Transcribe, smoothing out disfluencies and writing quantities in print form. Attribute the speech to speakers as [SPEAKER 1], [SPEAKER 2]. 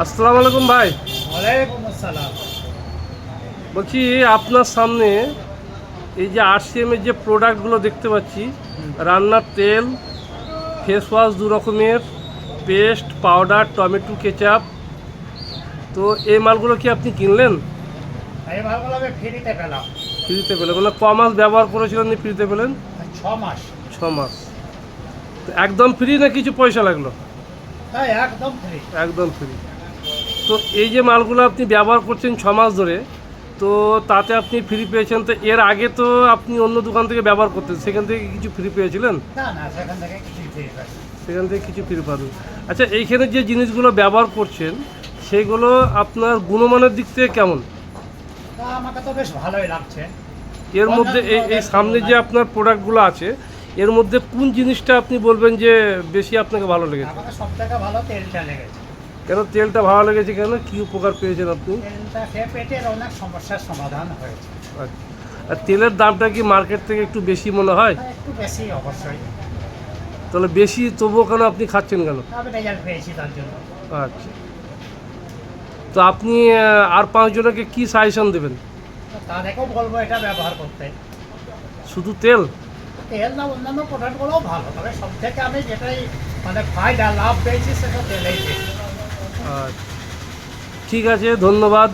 [SPEAKER 1] আসসালামু আলাইকুম ভাই।
[SPEAKER 2] ওয়ালাইকুম আসসালাম।
[SPEAKER 1] বলছি আপনার সামনে এই যে আরসিএম এর যে প্রোডাক্টগুলো দেখতে পাচ্ছি, রান্নার তেল, ফেস ওয়াশ দু রকমের, পেস্ট, পাউডার, টমেটো কেচাপ, তো এই মালগুলো কি আপনি কিনলেন?
[SPEAKER 2] এই মালগুলো আমি ফ্রিতে পেলাম।
[SPEAKER 1] ফ্রিতে পেলেন? মানে ক মাস ব্যবহার করেছিলেন ফ্রিতে পেলেন?
[SPEAKER 2] 6 মাস।
[SPEAKER 1] 6 মাস। তো একদম ফ্রি না কিছু পয়সা লাগলো?
[SPEAKER 2] হ্যাঁ, একদম ফ্রি।
[SPEAKER 1] একদম ফ্রি। তো এই যে মালগুলো আপনি ব্যবহার করছেন 6 মাস ধরে, তো তাতে আপনি ফ্রি পেয়েছেন, তো এর আগে তো আপনি অন্য দোকান থেকে ব্যবহার করতেন, সেখান থেকে কিছু ফ্রি পেয়েছিলেন?
[SPEAKER 2] না না, সেখান থেকে কিছুই ফ্রি পাই।
[SPEAKER 1] সেখান থেকে কিছু ফ্রি পাবেন। আচ্ছা, এইখানে যে জিনিসগুলো ব্যবহার করছেন সেগুলো আপনার গুণমানের দিক থেকে কেমন?
[SPEAKER 2] তা আমাকে তো বেশ ভালোই লাগছে।
[SPEAKER 1] এর মধ্যে এই এই সামনে যে আপনার প্রোডাক্টগুলো আছে, এর মধ্যে কোন জিনিসটা আপনি বলবেন যে বেশি আপনাকে ভালো লেগেছে?
[SPEAKER 2] আমাকে সব থেকে ভালো তেলটা লেগেছে।
[SPEAKER 1] কেন তেলটা ভালো লেগেছে? কেন, কী উপকার পেয়েছেন আপনি?
[SPEAKER 2] তেলটা খেয়ে পেটের অনেক সমস্যার সমাধান হয়েছে।
[SPEAKER 1] আচ্ছা। আর তেলের দামটা কি মার্কেট থেকে একটু বেশি মনে হয়?
[SPEAKER 2] তা একটু বেশি অবশ্যই।
[SPEAKER 1] তাহলে বেশি তবুও কেন আপনি খাচ্ছেন কেন?
[SPEAKER 2] আমি রেজাল্ট পেয়েছি তার জন্য।
[SPEAKER 1] আচ্ছা। তো আপনি আর 5 জনকে কি সাজেশন দেবেন?
[SPEAKER 2] তো তাদেরকেও বলবো এটা ব্যবহার করতে।
[SPEAKER 1] শুধু তেল?
[SPEAKER 2] তেল না, অন্যান্য প্রোডাক্টগুলোও ভালো, তবে সব থেকে আমি যেটাই মানে ফায়দা লাভ পেয়েছি সেটা তেলেই পেয়েছি।
[SPEAKER 1] আচ্ছা, ঠিক আছে, ধন্যবাদ।